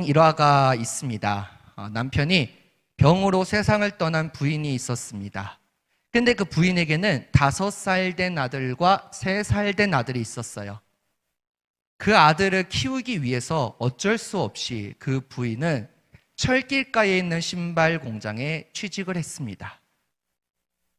일화가 있습니다. 남편이 병으로 세상을 떠난 부인이 있었습니다. 근데 그 부인에게는 5살 된 아들과 3살 된 아들이 있었어요. 그 아들을 키우기 위해서 어쩔 수 없이 그 부인은 철길가에 있는 신발 공장에 취직을 했습니다.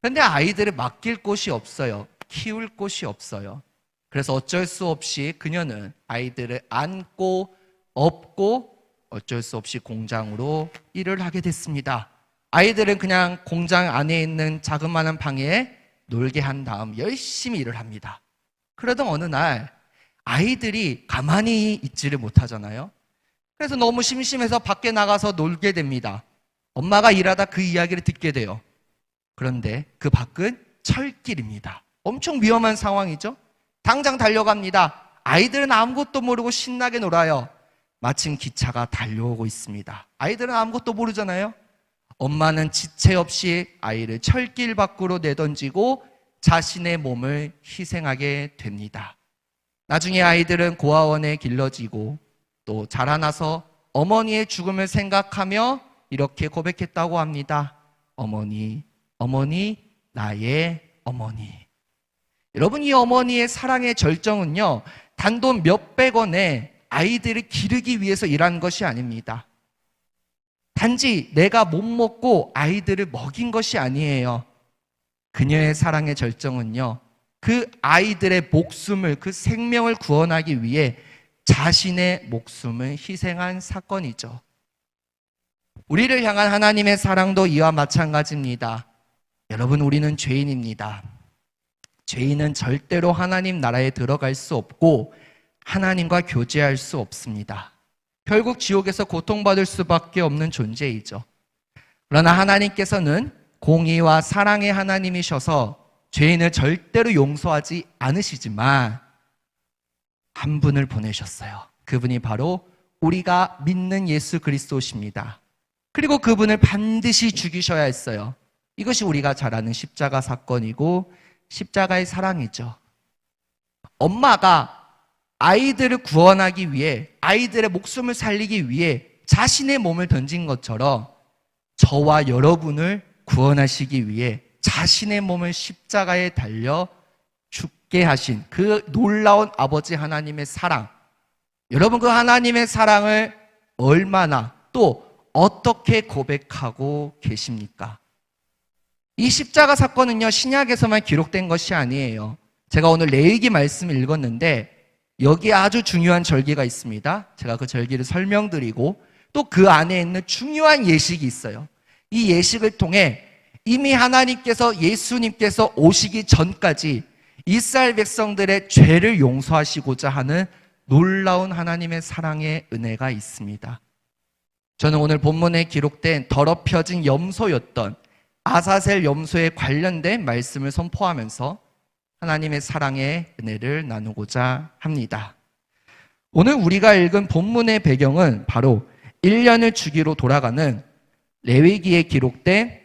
근데 아이들을 맡길 곳이 없어요. 키울 곳이 없어요. 그래서 어쩔 수 없이 그녀는 아이들을 안고 업고 어쩔 수 없이 공장으로 일을 하게 됐습니다. 아이들은 그냥 공장 안에 있는 자그마한 방에 놀게 한 다음 열심히 일을 합니다. 그러던 어느 날 아이들이 가만히 있지를 못하잖아요. 그래서 너무 심심해서 밖에 나가서 놀게 됩니다. 엄마가 일하다 그 이야기를 듣게 돼요. 그런데 그 밖은 철길입니다. 엄청 위험한 상황이죠. 당장 달려갑니다. 아이들은 아무것도 모르고 신나게 놀아요. 마침 기차가 달려오고 있습니다. 아이들은 아무것도 모르잖아요. 엄마는 지체 없이 아이를 철길 밖으로 내던지고 자신의 몸을 희생하게 됩니다. 나중에 아이들은 고아원에 길러지고 또 자라나서 어머니의 죽음을 생각하며 이렇게 고백했다고 합니다. 어머니, 어머니, 나의 어머니. 여러분, 이 어머니의 사랑의 절정은요, 단돈 몇백 원에 아이들을 기르기 위해서 일한 것이 아닙니다. 단지 내가 못 먹고 아이들을 먹인 것이 아니에요. 그녀의 사랑의 절정은요, 그 아이들의 목숨을, 그 생명을 구원하기 위해 자신의 목숨을 희생한 사건이죠. 우리를 향한 하나님의 사랑도 이와 마찬가지입니다. 여러분, 우리는 죄인입니다. 죄인은 절대로 하나님 나라에 들어갈 수 없고 하나님과 교제할 수 없습니다. 결국 지옥에서 고통받을 수밖에 없는 존재이죠. 그러나 하나님께서는 공의와 사랑의 하나님이셔서 죄인을 절대로 용서하지 않으시지만 한 분을 보내셨어요. 그분이 바로 우리가 믿는 예수 그리스도십니다. 그리고 그분을 반드시 죽이셔야 했어요. 이것이 우리가 잘 아는 십자가 사건이고 십자가의 사랑이죠. 엄마가 아이들을 구원하기 위해, 아이들의 목숨을 살리기 위해 자신의 몸을 던진 것처럼 저와 여러분을 구원하시기 위해 자신의 몸을 십자가에 달려 죽게 하신 그 놀라운 아버지 하나님의 사랑, 여러분, 그 하나님의 사랑을 얼마나 또 어떻게 고백하고 계십니까? 이 십자가 사건은요, 신약에서만 기록된 것이 아니에요. 제가 오늘 레위기 말씀을 읽었는데 여기에 아주 중요한 절기가 있습니다. 제가 그 절기를 설명드리고 또 그 안에 있는 중요한 예식이 있어요. 이 예식을 통해 이미 하나님께서, 예수님께서 오시기 전까지 이스라엘 백성들의 죄를 용서하시고자 하는 놀라운 하나님의 사랑의 은혜가 있습니다. 저는 오늘 본문에 기록된 더럽혀진 염소였던 아사셀 염소에 관련된 말씀을 선포하면서 하나님의 사랑의 은혜를 나누고자 합니다. 오늘 우리가 읽은 본문의 배경은 바로 1년을 주기로 돌아가는 레위기에 기록된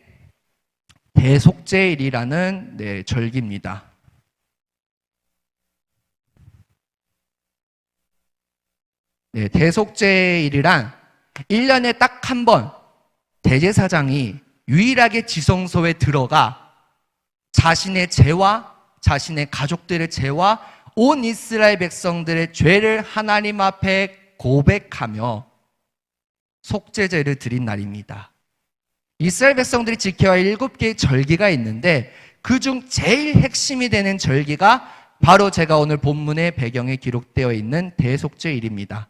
대속죄일이라는 절기입니다. 대속죄일이란 1년에 딱 한 번 대제사장이 유일하게 지성소에 들어가 자신의 죄와 자신의 가족들의 죄와 온 이스라엘 백성들의 죄를 하나님 앞에 고백하며 속죄제를 드린 날입니다. 이스라엘 백성들이 지켜야 할 7개의 절기가 있는데 그중 제일 핵심이 되는 절기가 바로 제가 오늘 본문의 배경에 기록되어 있는 대속죄일입니다.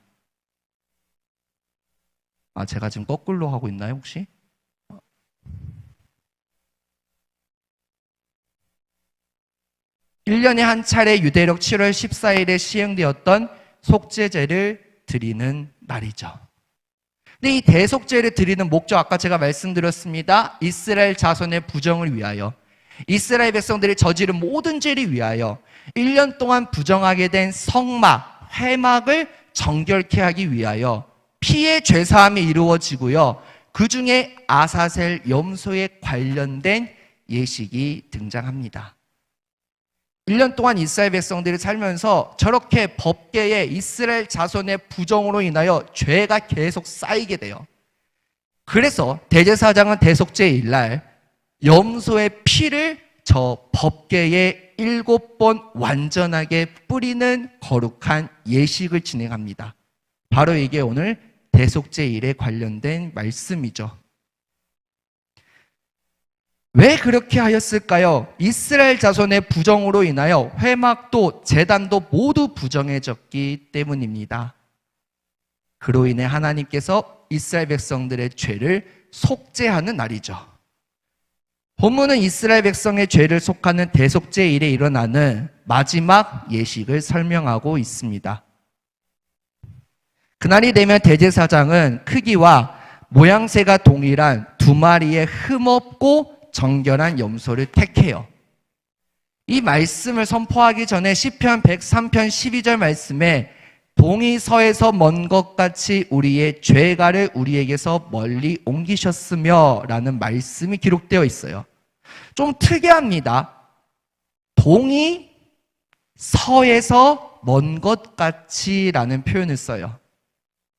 제가 지금 거꾸로 하고 있나요, 혹시? (1년에) 한 차례 유대력 7월 14일에 시행되었던 속죄제를 드리는 날이죠. 근데 이 대속죄를 드리는 목적, 아까 제가 말씀드렸습니다. 이스라엘 자손의 부정을 위하여, 이스라엘 백성들이 저지른 모든 죄를 위하여 1년 동안 부정하게 된 성막, 회막을 정결케 하기 위하여 피의 죄사함이 이루어지고요, 그 중에 아사셀 염소에 관련된 예식이 등장합니다. 1년 동안 이스라엘 백성들이 살면서 저렇게 법궤에 이스라엘 자손의 부정으로 인하여 죄가 계속 쌓이게 돼요. 그래서 대제사장은 대속죄일 날 염소의 피를 저 법궤에 7번 완전하게 뿌리는 거룩한 예식을 진행합니다. 바로 이게 오늘 대속죄일에 관련된 말씀이죠. 왜 그렇게 하였을까요? 이스라엘 자손의 부정으로 인하여 회막도 제단도 모두 부정해졌기 때문입니다. 그로 인해 하나님께서 이스라엘 백성들의 죄를 속죄하는 날이죠. 본문은 이스라엘 백성의 죄를 속하는 대속죄일에 일어나는 마지막 예식을 설명하고 있습니다. 그날이 되면 대제사장은 크기와 모양새가 동일한 2마리의 흠없고 정결한 염소를 택해요. 이 말씀을 선포하기 전에 시편 103편 12절 말씀에 동이 서에서 먼 것 같이 우리의 죄가를 우리에게서 멀리 옮기셨으며 라는 말씀이 기록되어 있어요. 좀 특이합니다. 동이 서에서 먼 것 같이 라는 표현을 써요.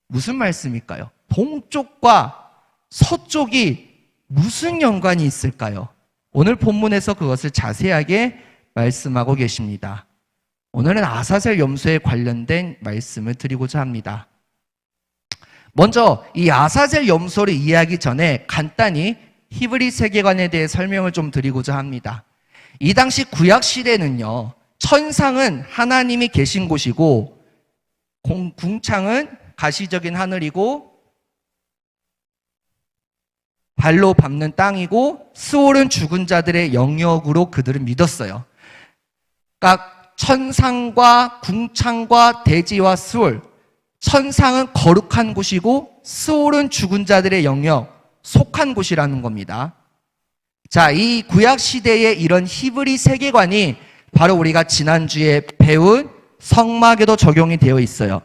무슨 말씀일까요? 동쪽과 서쪽이 무슨 연관이 있을까요? 오늘 본문에서 그것을 자세하게 말씀하고 계십니다. 오늘은 아사셀 염소에 관련된 말씀을 드리고자 합니다. 먼저 이 아사셀 염소를 이해하기 전에 간단히 히브리 세계관에 대해 설명을 좀 드리고자 합니다. 이 당시 구약 시대는요, 천상은 하나님이 계신 곳이고 궁창은 가시적인 하늘이고 발로 밟는 땅이고 스올은 죽은 자들의 영역으로 그들은 믿었어요. 그러니까 천상과 궁창과 대지와 스올, 천상은 거룩한 곳이고 스올은 죽은 자들의 영역, 속한 곳이라는 겁니다. 자, 이 구약 시대의 이런 히브리 세계관이 바로 우리가 지난주에 배운 성막에도 적용이 되어 있어요.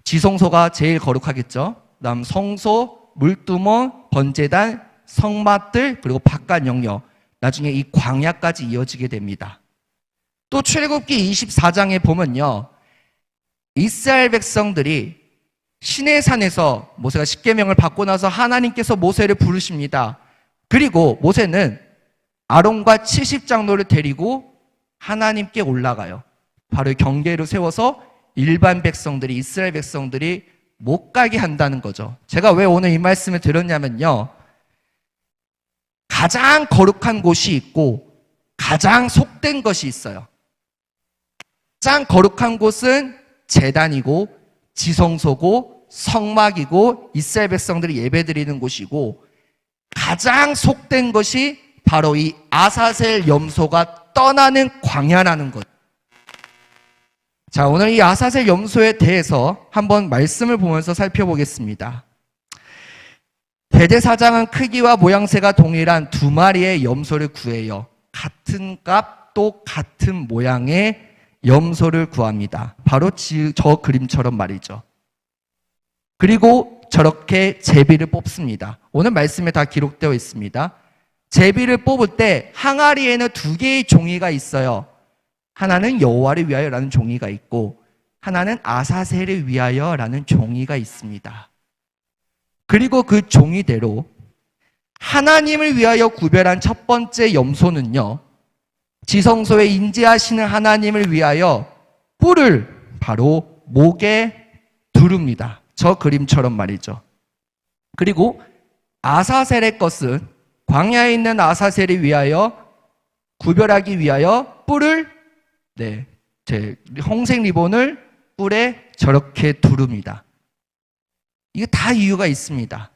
지성소가 제일 거룩하겠죠. 그다음 성소, 물두멍, 번제단, 성막들, 그리고 바깥 영역, 나중에 이 광야까지 이어지게 됩니다. 또 출애굽기 24장에 보면요, 이스라엘 백성들이 시내산에서 모세가 십계명을 받고 나서 하나님께서 모세를 부르십니다. 그리고 모세는 아론과 70장로를 데리고 하나님께 올라가요. 바로 경계를 세워서 일반 백성들이, 이스라엘 백성들이 못 가게 한다는 거죠. 제가 왜 오늘 이 말씀을 드렸냐면요, 가장 거룩한 곳이 있고 가장 속된 것이 있어요. 가장 거룩한 곳은 제단이고 지성소고 성막이고 이스라엘 백성들이 예배드리는 곳이고, 가장 속된 것이 바로 이 아사셀 염소가 떠나는 광야라는 것. 자, 오늘 이 아사셀 염소에 대해서 한번 말씀을 보면서 살펴보겠습니다. 대제사장은 크기와 모양새가 동일한 2마리의 염소를 구해요. 같은 값 또 같은 모양의 염소를 구합니다. 바로 저 그림처럼 말이죠. 그리고 저렇게 제비를 뽑습니다. 오늘 말씀에 다 기록되어 있습니다. 제비를 뽑을 때 항아리에는 2개의 종이가 있어요. 하나는 여호와를 위하여라는 종이가 있고 하나는 아사셀을 위하여라는 종이가 있습니다. 그리고 그 종이대로 하나님을 위하여 구별한 첫 번째 염소는요, 지성소에 인재하시는 하나님을 위하여 뿔을 바로 목에 두릅니다. 저 그림처럼 말이죠. 그리고 아사셀의 것은 광야에 있는 아사셀을 위하여 구별하기 위하여 뿔을 홍색 리본을 뿔에 저렇게 두릅니다. 이게 다 이유가 있습니다.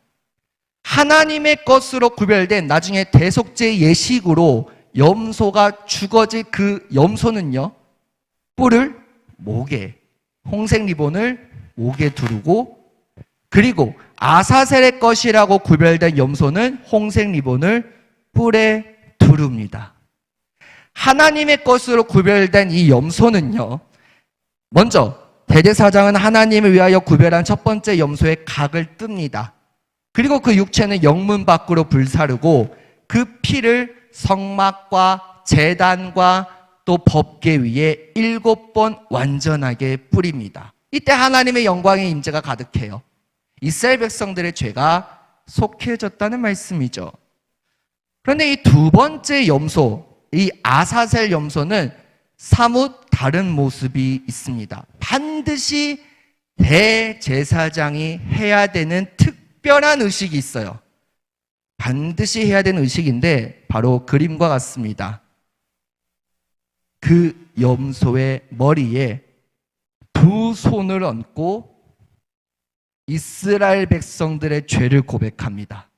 하나님의 것으로 구별된 나중에 대속죄 예식으로 염소가 죽어질 그 염소는요, 뿔을 목에, 홍색 리본을 목에 두르고, 그리고 아사셀의 것이라고 구별된 염소는 홍색 리본을 뿔에 두릅니다. 하나님의 것으로 구별된 이 염소는요, 먼저 대제사장은 하나님을 위하여 구별한 첫 번째 염소의 각을 뜹니다. 그리고 그 육체는 영문 밖으로 불사르고 그 피를 성막과 제단과 또 법궤 위에 7번 완전하게 뿌립니다. 이때 하나님의 영광의 임재가 가득해요. 이스라엘 백성들의 죄가 속해졌다는 말씀이죠. 그런데 이 두 번째 염소, 이 아사셀 염소는 사뭇 다른 모습이 있습니다. 반드시 대제사장이 해야 되는 특별한 의식이 있어요. 반드시 해야 되는 의식인데 바로 그림과 같습니다. 그 염소의 머리에 두 손을 얹고 이스라엘 백성들의 죄를 고백합니다.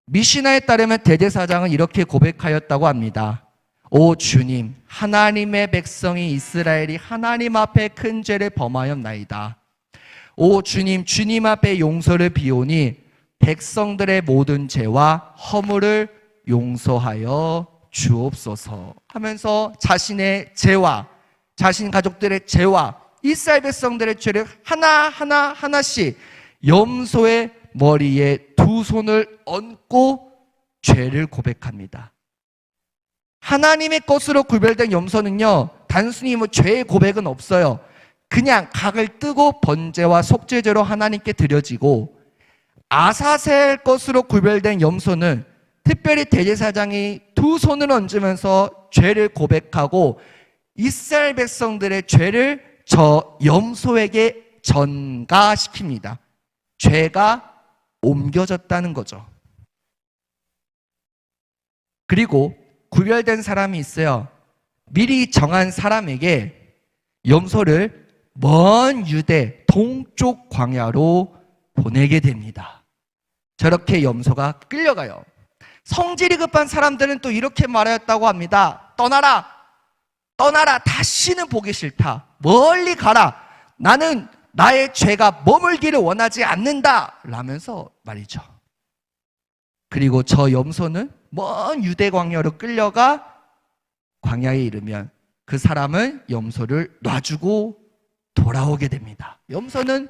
미시나에 따르면 대제사장은 이렇게 고백하였다고 합니다. 오 주님, 하나님의 백성이 이스라엘이 하나님 앞에 큰 죄를 범하였나이다. 오 주님, 주님 앞에 용서를 비오니 백성들의 모든 죄와 허물을 용서하여 주옵소서 하면서 자신의 죄와 자신 가족들의 죄와 이스라엘 백성들의 죄를 하나씩 염소의 머리에 두 손을 얹고 죄를 고백합니다. 하나님의 것으로 구별된 염소는요, 단순히 죄의 고백은 없어요. 그냥 각을 뜨고 번제와 속죄제로 하나님께 드려지고, 아사셀 것으로 구별된 염소는 특별히 대제사장이 두 손을 얹으면서 죄를 고백하고 이스라엘 백성들의 죄를 저 염소에게 전가시킵니다. 죄가 옮겨졌다는 거죠. 그리고 구별된 사람이 있어요. 미리 정한 사람에게 염소를 먼 유대 동쪽 광야로 보내게 됩니다. 저렇게 염소가 끌려가요. 성질이 급한 사람들은 또 이렇게 말하였다고 합니다. 떠나라, 떠나라, 다시는 보기 싫다. 멀리 가라. 나는 나의 죄가 머물기를 원하지 않는다. 라면서 말이죠. 그리고 저 염소는 먼 유대 광야로 끌려가 광야에 이르면 그 사람은 염소를 놔주고 돌아오게 됩니다. 염소는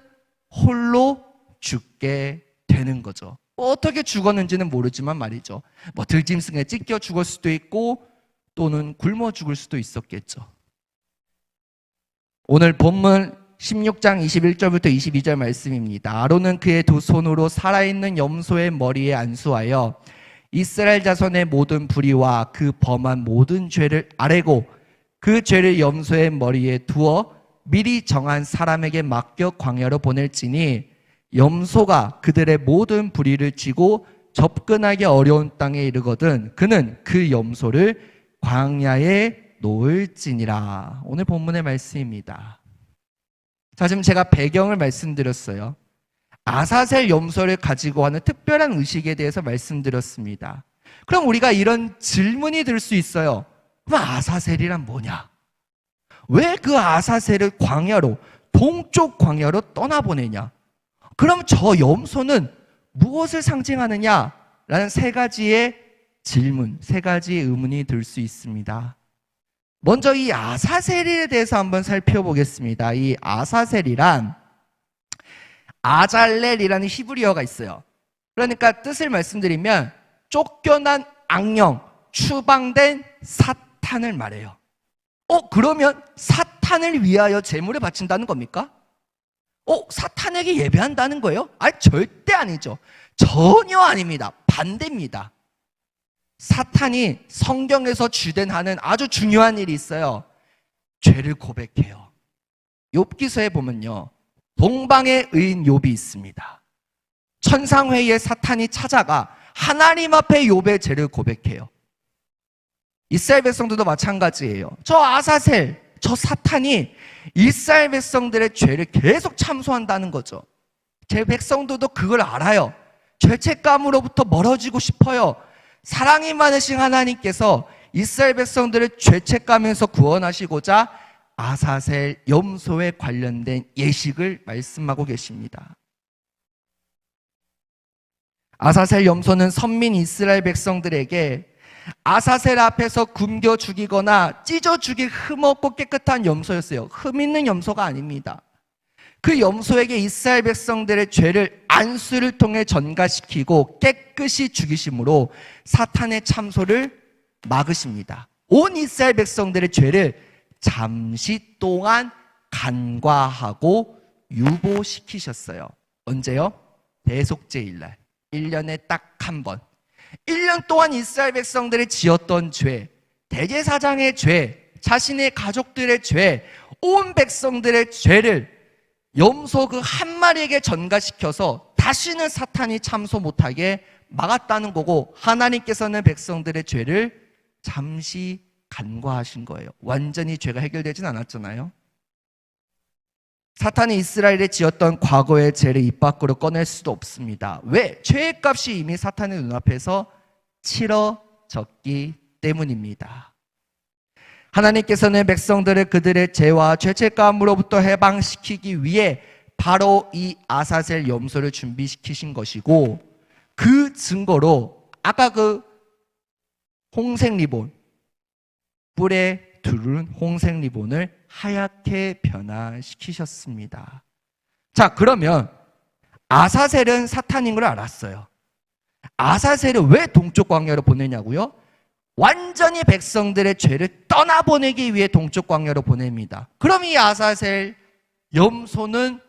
홀로 죽게 되는 거죠. 어떻게 죽었는지는 모르지만 말이죠. 들짐승에 찢겨 죽을 수도 있고 또는 굶어 죽을 수도 있었겠죠. 오늘 본문 16장 21절부터 22절 말씀입니다. 아론은 그의 두 손으로 살아있는 염소의 머리에 안수하여 이스라엘 자손의 모든 불의와 그 범한 모든 죄를 아뢰고 그 죄를 염소의 머리에 두어 미리 정한 사람에게 맡겨 광야로 보낼지니 염소가 그들의 모든 불의를 지고 접근하기 어려운 땅에 이르거든 그는 그 염소를 광야에 놓을지니라. 오늘 본문의 말씀입니다. 자, 지금 제가 배경을 말씀드렸어요. 아사셀 염소를 가지고 하는 특별한 의식에 대해서 말씀드렸습니다. 그럼 우리가 이런 질문이 들 수 있어요. 그럼 아사셀이란 뭐냐? 왜 그 아사셀을 광야로, 동쪽 광야로 떠나보내냐? 그럼 저 염소는 무엇을 상징하느냐? 라는 세 가지의 질문, 세 가지의 의문이 들 수 있습니다. 먼저 이 아사셀에 대해서 한번 살펴보겠습니다. 이 아사셀이란 아잘렐이라는 히브리어가 있어요. 그러니까 뜻을 말씀드리면 쫓겨난 악령, 추방된 사탄을 말해요. 그러면 사탄을 위하여 제물을 바친다는 겁니까? 사탄에게 예배한다는 거예요? 절대 아니죠. 전혀 아닙니다. 반대입니다. 사탄이 성경에서 주된하는 아주 중요한 일이 있어요. 죄를 고백해요. 욥기서에 보면요, 동방의 의인 욥이 있습니다. 천상회의에 사탄이 찾아가 하나님 앞에 욥의 죄를 고백해요. 이스라엘 백성들도 마찬가지예요. 저 아사셀, 저 사탄이 이스라엘 백성들의 죄를 계속 참소한다는 거죠. 제 백성들도 그걸 알아요. 죄책감으로부터 멀어지고 싶어요. 사랑이 많으신 하나님께서 이스라엘 백성들을 죄책감에서 구원하시고자 아사셀 염소에 관련된 예식을 말씀하고 계십니다. 아사셀 염소는 선민 이스라엘 백성들에게 아사셀 앞에서 굶겨 죽이거나 찢어 죽일 흠없고 깨끗한 염소였어요. 흠 있는 염소가 아닙니다. 그 염소에게 이스라엘 백성들의 죄를 안수를 통해 전가시키고 깨끗이 죽이심으로 사탄의 참소를 막으십니다. 온 이스라엘 백성들의 죄를 잠시 동안 간과하고 유보시키셨어요. 언제요? 대속죄일날. 1년에 딱 한 번. 1년 동안 이스라엘 백성들이 지었던 죄, 대제사장의 죄, 자신의 가족들의 죄, 온 백성들의 죄를 염소 그 한 마리에게 전가시켜서 다시는 사탄이 참소 못하게 막았다는 거고, 하나님께서는 백성들의 죄를 잠시 간과하신 거예요. 완전히 죄가 해결되진 않았잖아요. 사탄이 이스라엘에 지었던 과거의 죄를 입 밖으로 꺼낼 수도 없습니다. 왜? 죄의 값이 이미 사탄의 눈앞에서 치러졌기 때문입니다. 하나님께서는 백성들을 그들의 죄와 죄책감으로부터 해방시키기 위해 바로 이 아사셀 염소를 준비시키신 것이고, 그 증거로 아까 그 홍색 리본, 뿔에 두른 홍색 리본을 하얗게 변화시키셨습니다. 자, 그러면 아사셀은 사탄인 걸 알았어요. 아사셀을 왜 동쪽 광야로 보내냐고요? 완전히 백성들의 죄를 떠나보내기 위해 동쪽 광야로 보냅니다. 그럼 이 아사셀 염소는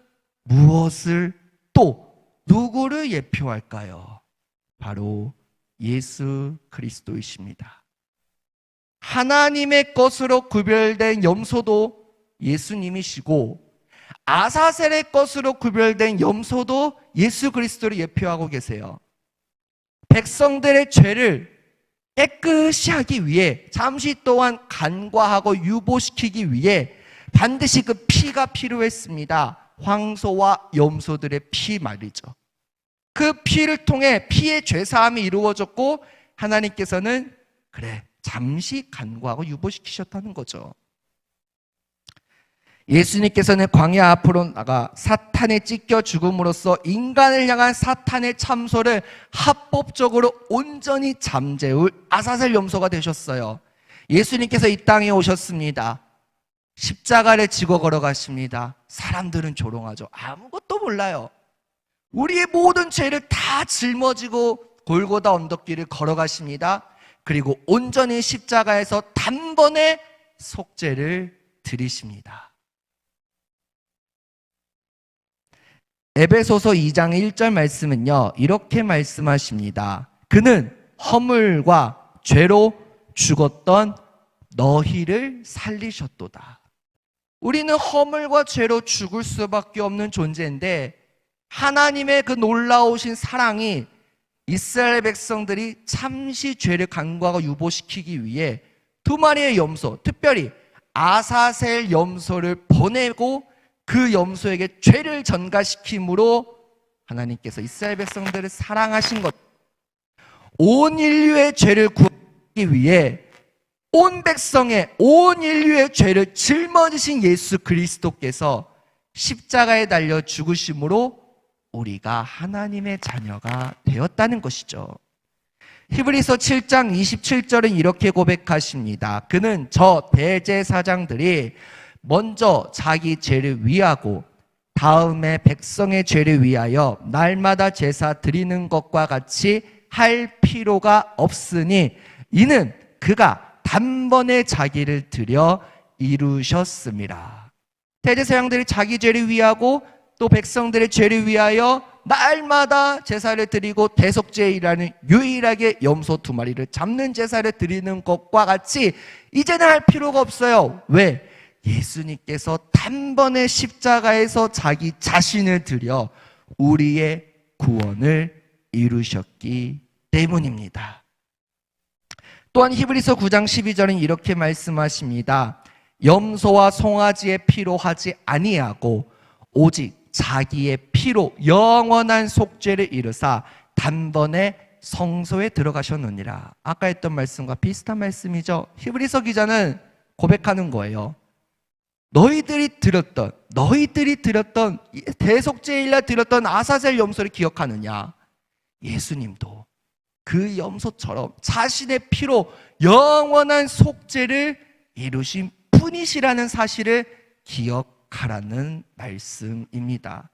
무엇을, 또 누구를 예표할까요? 바로 예수 그리스도이십니다. 하나님의 것으로 구별된 염소도 예수님이시고, 아사셀의 것으로 구별된 염소도 예수 그리스도를 예표하고 계세요. 백성들의 죄를 깨끗이 하기 위해, 잠시 동안 간과하고 유보시키기 위해 반드시 그 피가 필요했습니다. 황소와 염소들의 피 말이죠. 그 피를 통해 피의 죄사함이 이루어졌고, 하나님께서는 그래, 잠시 간과하고 유보시키셨다는 거죠. 예수님께서는 광야 앞으로 나가 사탄에 찢겨 죽음으로써 인간을 향한 사탄의 참소를 합법적으로 온전히 잠재울 아사셀 염소가 되셨어요. 예수님께서 이 땅에 오셨습니다. 십자가를 지고 걸어가십니다. 사람들은 조롱하죠. 아무것도 몰라요. 우리의 모든 죄를 다 짊어지고 골고다 언덕길을 걸어가십니다. 그리고 온전히 십자가에서 단번에 속죄를 드리십니다. 에베소서 2장 1절 말씀은요, 이렇게 말씀하십니다. 그는 허물과 죄로 죽었던 너희를 살리셨도다. 우리는 허물과 죄로 죽을 수밖에 없는 존재인데, 하나님의 그 놀라우신 사랑이 이스라엘 백성들이 잠시 죄를 간과하고 유보시키기 위해 두 마리의 염소, 특별히 아사셀 염소를 보내고 그 염소에게 죄를 전가시킴으로 하나님께서 이스라엘 백성들을 사랑하신 것, 온 인류의 죄를 구하기 위해 온 백성의, 온 인류의 죄를 짊어지신 예수 그리스도께서 십자가에 달려 죽으심으로 우리가 하나님의 자녀가 되었다는 것이죠. 히브리서 7장 27절은 이렇게 고백하십니다. 그는 저 대제사장들이 먼저 자기 죄를 위하고 다음에 백성의 죄를 위하여 날마다 제사 드리는 것과 같이 할 필요가 없으니 이는 그가 단번에 자기를 드려 이루셨습니다. 대제사장들이 자기 죄를 위하고 또 백성들의 죄를 위하여 날마다 제사를 드리고 대속죄일이라는 유일하게 염소 두 마리를 잡는 제사를 드리는 것과 같이 이제는 할 필요가 없어요. 왜? 예수님께서 단번에 십자가에서 자기 자신을 드려 우리의 구원을 이루셨기 때문입니다. 또한 히브리서 9장 12절은 이렇게 말씀하십니다. 염소와 송아지의 피로 하지 아니하고 오직 자기의 피로 영원한 속죄를 이루사 단번에 성소에 들어가셨느니라. 아까 했던 말씀과 비슷한 말씀이죠. 히브리서 기자는 고백하는 거예요. 너희들이 드렸던 대속죄일날 드렸던 아사셀 염소를 기억하느냐? 예수님도 그 염소처럼 자신의 피로 영원한 속죄를 이루신 분이시라는 사실을 기억하라는 말씀입니다.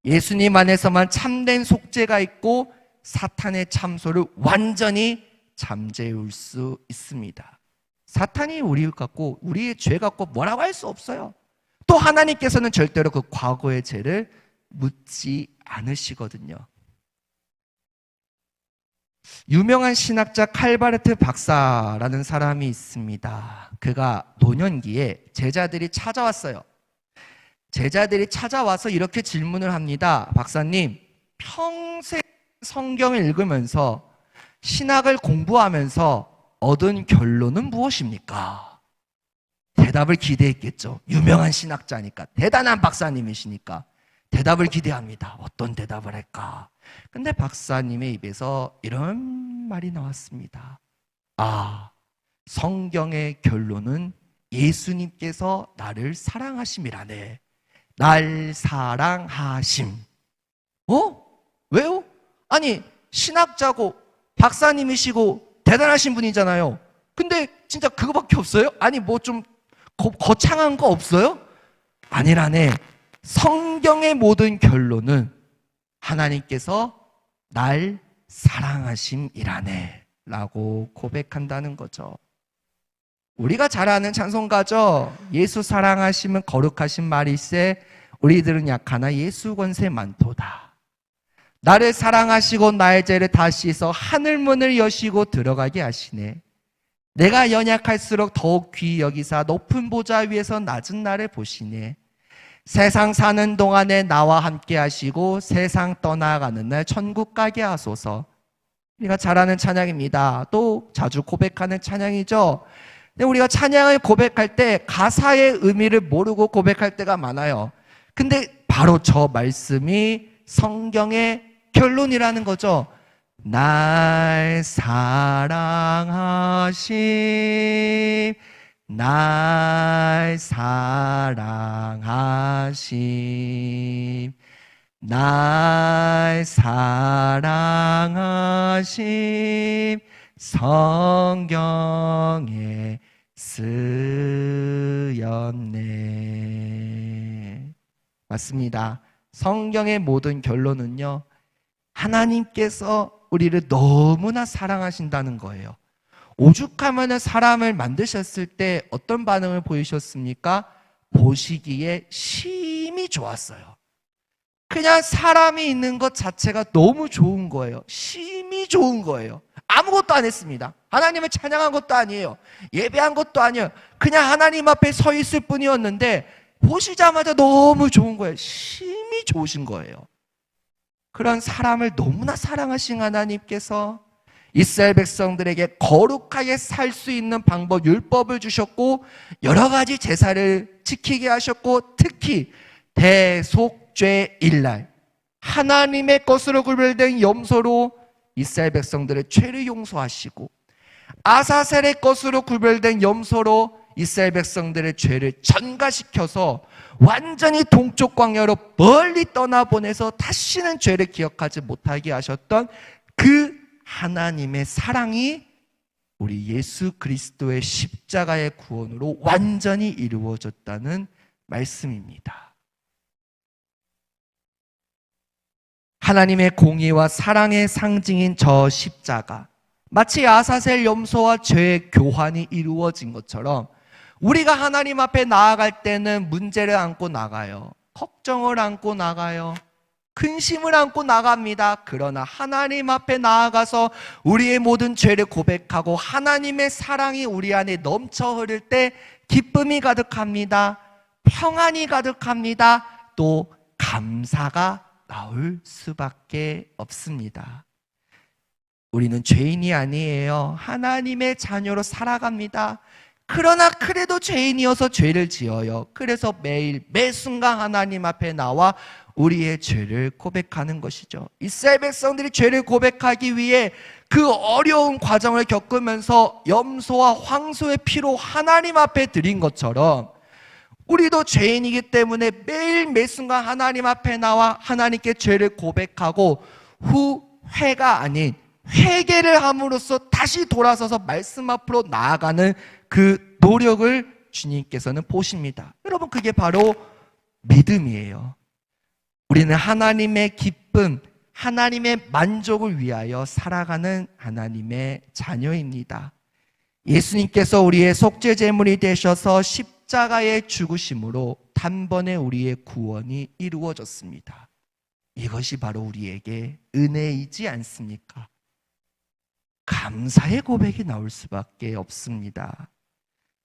예수님 안에서만 참된 속죄가 있고 사탄의 참소를 완전히 잠재울 수 있습니다. 사탄이 우리 갖고 우리의 죄 갖고 뭐라고 할 수 없어요. 또 하나님께서는 절대로 그 과거의 죄를 묻지 않으시거든요. 유명한 신학자 칼바르트 박사라는 사람이 있습니다. 그가 노년기에 제자들이 찾아왔어요. 제자들이 찾아와서 이렇게 질문을 합니다. 박사님, 평생 성경을 읽으면서 신학을 공부하면서 얻은 결론은 무엇입니까? 대답을 기대했겠죠. 유명한 신학자니까, 대단한 박사님이시니까 대답을 기대합니다. 어떤 대답을 할까? 근데 박사님의 입에서 이런 말이 나왔습니다. 아, 성경의 결론은 예수님께서 나를 사랑하심이라네. 날 사랑하심. 왜요? 아니, 신학자고 박사님이시고 대단하신 분이잖아요. 근데 진짜 그거밖에 없어요? 아니, 뭐 좀 거창한 거 없어요? 아니라네. 성경의 모든 결론은 하나님께서 날 사랑하심이라네 라고 고백한다는 거죠. 우리가 잘 아는 찬송가죠. 예수 사랑하심은 거룩하신 말일세 우리들은 약하나 예수 권세 많도다. 나를 사랑하시고 나의 죄를 다 씻어 하늘문을 여시고 들어가게 하시네. 내가 연약할수록 더욱 귀히 여기사 높은 보좌 위에서 낮은 나를 보시네. 세상 사는 동안에 나와 함께 하시고 세상 떠나가는 날 천국 가게 하소서. 우리가 잘 아는 찬양입니다. 또 자주 고백하는 찬양이죠. 근데 우리가 찬양을 고백할 때 가사의 의미를 모르고 고백할 때가 많아요. 근데 바로 저 말씀이 성경의 결론이라는 거죠. 날 사랑하심, 날 사랑하심, 날 사랑하심, 성경에 쓰였네. 맞습니다. 성경의 모든 결론은요, 하나님께서 우리를 너무나 사랑하신다는 거예요. 오죽하면 사람을 만드셨을 때 어떤 반응을 보이셨습니까? 보시기에 심히 좋았어요. 그냥 사람이 있는 것 자체가 너무 좋은 거예요. 심히 좋은 거예요. 아무것도 안 했습니다. 하나님을 찬양한 것도 아니에요. 예배한 것도 아니에요. 그냥 하나님 앞에 서 있을 뿐이었는데 보시자마자 너무 좋은 거예요. 심히 좋으신 거예요. 그런 사람을 너무나 사랑하신 하나님께서 이스라엘 백성들에게 거룩하게 살 수 있는 방법, 율법을 주셨고 여러 가지 제사를 지키게 하셨고 특히 대속죄일날 하나님의 것으로 구별된 염소로 이스라엘 백성들의 죄를 용서하시고 아사셀의 것으로 구별된 염소로 이스라엘 백성들의 죄를 전가시켜서 완전히 동쪽 광야로 멀리 떠나보내서 다시는 죄를 기억하지 못하게 하셨던 그 하나님의 사랑이 우리 예수 그리스도의 십자가의 구원으로 완전히 이루어졌다는 말씀입니다. 하나님의 공의와 사랑의 상징인 저 십자가, 마치 아사셀 염소와 죄의 교환이 이루어진 것처럼 우리가 하나님 앞에 나아갈 때는 문제를 안고 나가요. 걱정을 안고 나가요. 근심을 안고 나갑니다. 그러나 하나님 앞에 나아가서 우리의 모든 죄를 고백하고 하나님의 사랑이 우리 안에 넘쳐 흐를 때 기쁨이 가득합니다. 평안이 가득합니다. 또 감사가 나올 수밖에 없습니다. 우리는 죄인이 아니에요. 하나님의 자녀로 살아갑니다. 그러나 그래도 죄인이어서 죄를 지어요. 그래서 매일 매 순간 하나님 앞에 나와 우리의 죄를 고백하는 것이죠. 이스라엘 백성들이 죄를 고백하기 위해 그 어려운 과정을 겪으면서 염소와 황소의 피로 하나님 앞에 드린 것처럼 우리도 죄인이기 때문에 매일 매 순간 하나님 앞에 나와 하나님께 죄를 고백하고 후회가 아닌 회개를 함으로써 다시 돌아서서 말씀 앞으로 나아가는 그 노력을 주님께서는 보십니다. 여러분, 그게 바로 믿음이에요. 우리는 하나님의 기쁨, 하나님의 만족을 위하여 살아가는 하나님의 자녀입니다. 예수님께서 우리의 속죄 제물이 되셔서 십자가의 죽으심으로 단번에 우리의 구원이 이루어졌습니다. 이것이 바로 우리에게 은혜이지 않습니까? 감사의 고백이 나올 수밖에 없습니다.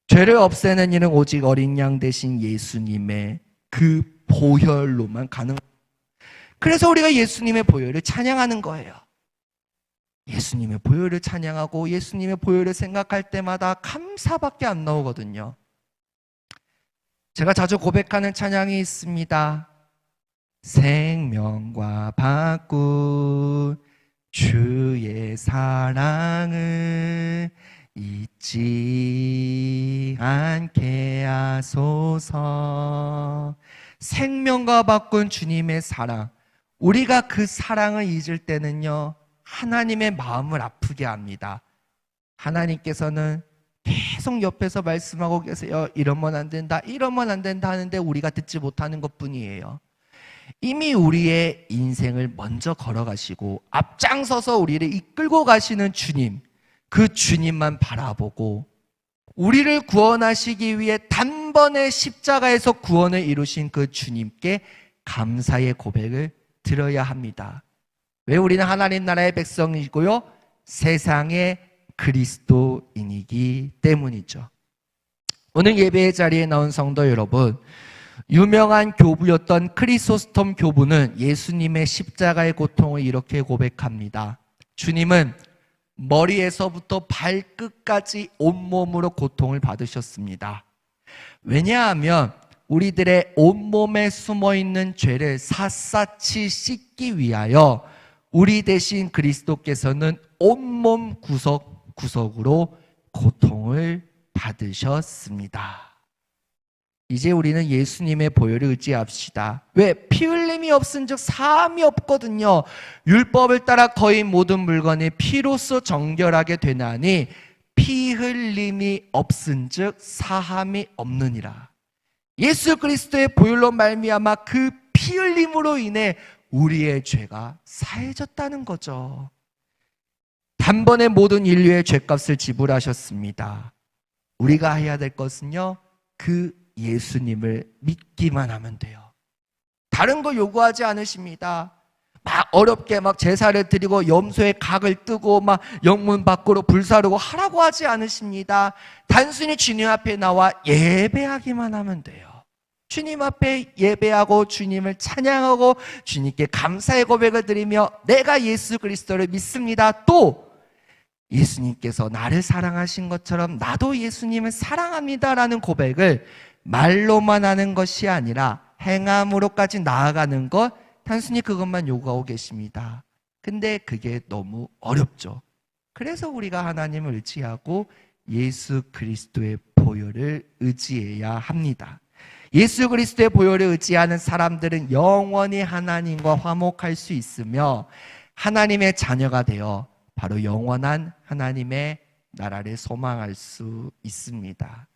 죄를 없애는 일은 오직 어린 양 대신 예수님의 그 보혈로만 가능합니다. 그래서 우리가 예수님의 보혈을 찬양하는 거예요. 예수님의 보혈을 찬양하고 예수님의 보혈을 생각할 때마다 감사밖에 안 나오거든요. 제가 자주 고백하는 찬양이 있습니다. 생명과 바꾼 주의 사랑을 잊지 않게 하소서. 생명과 바꾼 주님의 사랑, 우리가 그 사랑을 잊을 때는요, 하나님의 마음을 아프게 합니다. 하나님께서는 계속 옆에서 말씀하고 계세요. 이러면 안 된다, 이러면 안 된다 하는데 우리가 듣지 못하는 것뿐이에요. 이미 우리의 인생을 먼저 걸어가시고 앞장서서 우리를 이끌고 가시는 주님, 그 주님만 바라보고 우리를 구원하시기 위해 단번에 십자가에서 구원을 이루신 그 주님께 감사의 고백을 드려야 합니다. 왜? 우리는 하나님 나라의 백성이고요, 세상의 그리스도인이기 때문이죠. 오늘 예배의 자리에 나온 성도 여러분, 유명한 교부였던 크리소스톰 교부는 예수님의 십자가의 고통을 이렇게 고백합니다. 주님은 머리에서부터 발끝까지 온몸으로 고통을 받으셨습니다. 왜냐하면 우리들의 온몸에 숨어있는 죄를 샅샅이 씻기 위하여 우리 대신 그리스도께서는 온몸 구석구석으로 고통을 받으셨습니다. 이제 우리는 예수님의 보혈을 의지합시다. 왜? 피 흘림이 없은즉 사함이 없거든요. 율법을 따라 거의 모든 물건이 피로써 정결하게 되나니 피 흘림이 없은즉 사함이 없느니라. 예수 그리스도의 보혈로 말미암아 그 피 흘림으로 인해 우리의 죄가 사해졌다는 거죠. 단번에 모든 인류의 죄값을 지불하셨습니다. 우리가 해야 될 것은요, 그 예수님을 믿기만 하면 돼요. 다른 거 요구하지 않으십니다. 막 어렵게 막 제사를 드리고 염소의 각을 뜨고 막 영문 밖으로 불사르고 하라고 하지 않으십니다. 단순히 주님 앞에 나와 예배하기만 하면 돼요. 주님 앞에 예배하고 주님을 찬양하고 주님께 감사의 고백을 드리며 내가 예수 그리스도를 믿습니다. 또 예수님께서 나를 사랑하신 것처럼 나도 예수님을 사랑합니다라는 고백을 말로만 하는 것이 아니라 행함으로까지 나아가는 것, 단순히 그것만 요구하고 계십니다. 근데 그게 너무 어렵죠. 그래서 우리가 하나님을 의지하고 예수 그리스도의 보혈을 의지해야 합니다. 예수 그리스도의 보혈을 의지하는 사람들은 영원히 하나님과 화목할 수 있으며 하나님의 자녀가 되어 바로 영원한 하나님의 나라를 소망할 수 있습니다.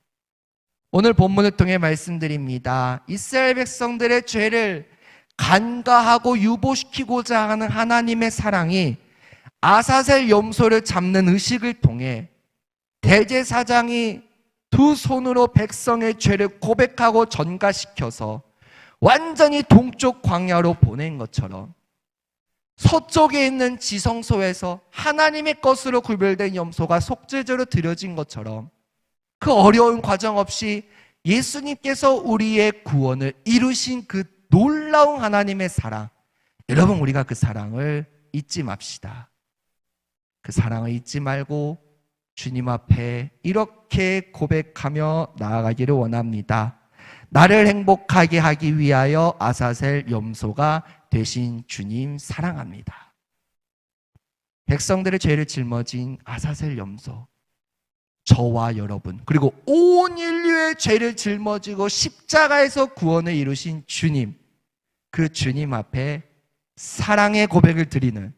오늘 본문을 통해 말씀드립니다. 이스라엘 백성들의 죄를 간과하고 유보시키고자 하는 하나님의 사랑이 아사셀 염소를 잡는 의식을 통해 대제사장이 두 손으로 백성의 죄를 고백하고 전가시켜서 완전히 동쪽 광야로 보낸 것처럼 서쪽에 있는 지성소에서 하나님의 것으로 구별된 염소가 속죄제로 드려진 것처럼 그 어려운 과정 없이 예수님께서 우리의 구원을 이루신 그 놀라운 하나님의 사랑, 여러분 우리가 그 사랑을 잊지 맙시다. 그 사랑을 잊지 말고 주님 앞에 이렇게 고백하며 나아가기를 원합니다. 나를 행복하게 하기 위하여 아사셀 염소가 되신 주님 사랑합니다. 백성들의 죄를 짊어진 아사셀 염소, 저와 여러분 그리고 온 인류의 죄를 짊어지고 십자가에서 구원을 이루신 주님, 그 주님 앞에 사랑의 고백을 드리는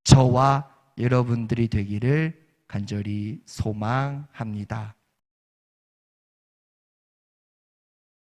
저와 여러분들이 되기를 간절히 소망합니다.